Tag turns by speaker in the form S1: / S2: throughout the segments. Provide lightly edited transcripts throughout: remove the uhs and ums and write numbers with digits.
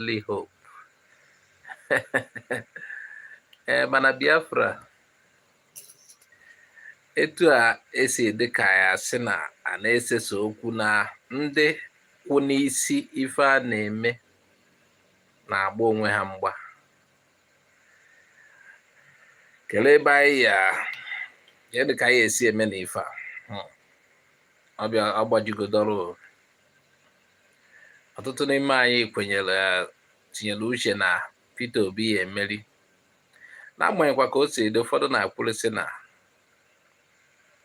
S1: only hope. Mana Biafra etu a esi dịka ya sị na a na-esesa okwu na ndị kwụ n'isi ife a na-eme na-agba onwe ha mgba. Kelee ebe anyị ya dịka anyị esi eme na ife a ọ gbajigodoro. Ọtụtụ n'ime anyị tinyere uche na Peter Obi ya emeri, n'agbanyeghịkwa ka o si dị. Ụfọdụ na-akwụrịsị na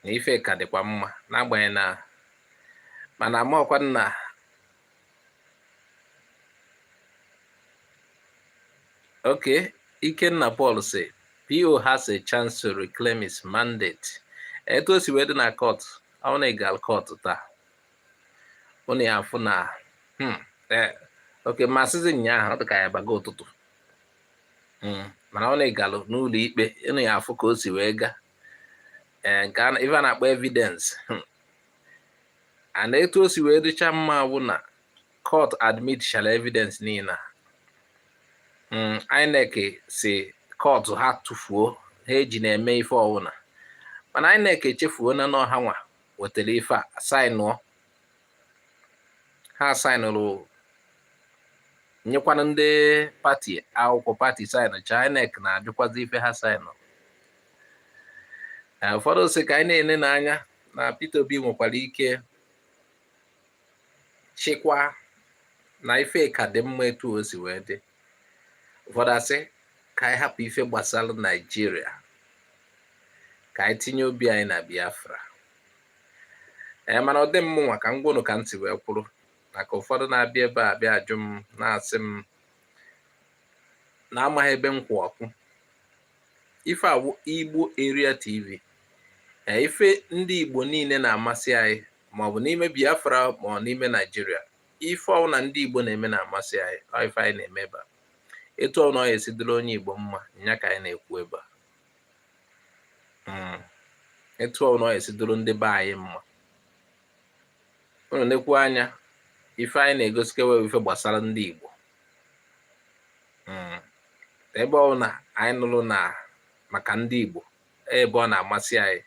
S1: ife ka dịkwa mma, n'agbanyeghị na mana amaọkwa na okay, Ikenna Paul sị PO has a chance to reclaim his mandate. Etu o si wee dị na court, ọ na-egal court taa, ọ na-afụ na okay, masịzi nyaahụ ọ dị ka ya baga ụtụtụ, mana ọ na-egalụ n'ụlọ ikpe, ị na-afụ ka o si wee gaa. Nke ife a na-akpọ evidence, and etu o si wee dịcha mma bụ na court admitchala evidence niile. INEC si court ha tụfuo ha eji na-eme ife ọwụna, mana INEC echefuo na n'ọha nwa wetara ife a saịnụọ. Ha saịnụrụ nyekwana ndị pati akwụkwọ pati saịnụcha, INEC na-ajụkwazi ife ha saịnụ. Ụfọdụ sị ka anyị na-ele n'anya na Peter Obi nwekwara ike chịkwa na ife ka dị mma etu o si wee dị. Ụfọdụ asị ka anyị hapụ ife gbasara Naijiria, ka anyị tinye obi anyị na Biafra. Mana ọ dị m nwa ka ngwụnụ ka ntị wee kwụrụ, maka ụfọdụ na-abịa ebe a bịa ajụ m na-asị m na-amaghị ebe m kwụ ọkụ. Ife awụ Igbo Area TV, ife ndị Igbo niile na-amasị anyị, maọbụ n'ime Biafra ma ọ n'ime Naijiria. Ife ọwụ na ndị Igbo na-eme na-amasị anyị, ọ ife anyị na-eme ebe a. Etu ọ na ọ esidoro onye Igbo mma, nya ka anyị na-ekwu ebe a. Etu ọ na ọ esidoro ndị be anyị mma. Unu nekwu anya ife anyị na-egosikewe ife gbasara ndị Igbo. Ebe ọ na anyị nụrụ na maka ndị Igbo, ebe ọ na-amasị anyị.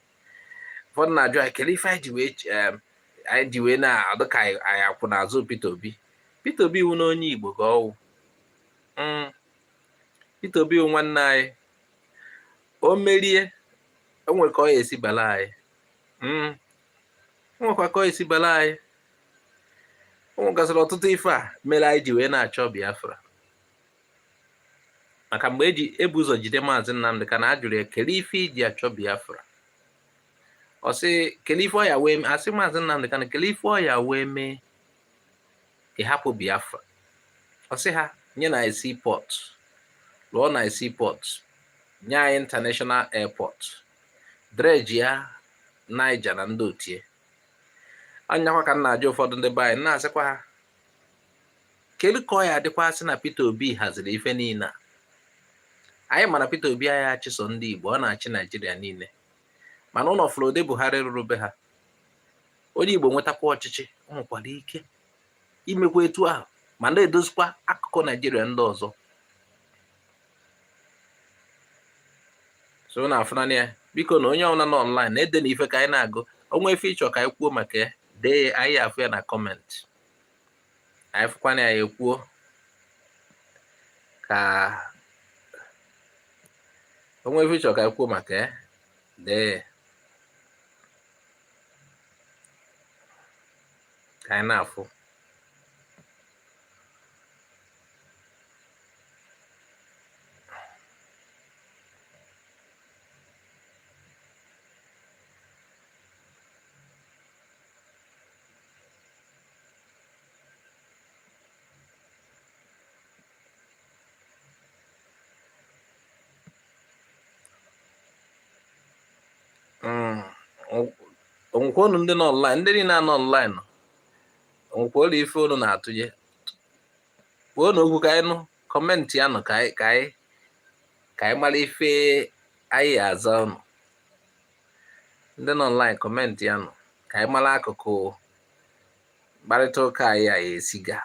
S1: Ụfọdụ na-ajụ anyị kelee ife anyị ji wee na-adụ ka anyị akwụ n'azụ Peter Obi. Peter Obi wụ na onye Igbo ka ọwụ. Peter Obi wụ nwanne anyị. O merie, o nwere ka ọ esi bala anyị. O nwekwa ka ọ esi bala anyị. O nwegasịrị ọtụtụ ife a mere anyị ji wee na-achọ Biafra. Maka mgbe ebu ụzọ jide Maazị Nnamdi ka na ajụrụ ya kelee ife iji achọ Biafra. Ọ sị kelee ife ọ ya wee mee. Asị Maazị Nnamdi ka na kelee ife ọ ya wee mee ịhapụ Biafra. Ọ sị ha nye na seaport, lụọ na seaport, nye anyị international airport, dredge ya Niger na ndị otie. Anyakwa ka m na-ajụ ụfọdụ ndị be anyị na-asịkwa ha kedu ka ọ ya adịkwa sị na Peter Obi haziri ife niile a. Anyị mana Peter Obi anyị achịso ndị Igbo, ọ na-achị Naijiria niile, mana ụlọ Flode Buhari rụrụ be ha. Onye Igbo nwetakwa ọchịchị, ọ nwekwara ike imekwa etu ahụ ma na-edozikwa akụkụ Naijiria ndị ọzọ. So na-afụnanya ya, biko na onye ọbụla nọ online na-ede na ife ka anyị na-agụ. Onwe ife ịchọ ka anyị kwuo maka ya, dee anyị afụ ya na kọmentị. Anyị fụkwana ya ekwuo ka onwe ife ịchọ ka anyị kwuo maka ya, dee ka anyị na-afụ. Onwekwa unu ndị nọ online, ndị niile anọ online, onwekwa olu ife unu na-atụnye. Kwuo n'okwu ka anyị nụ, kọmentị ya nụ ka anyị mara ife anyị aza unu. Ndị nọ online kọmentị ya nụ ka anyị mara akụkụ mkparịta ụka anyị esiga.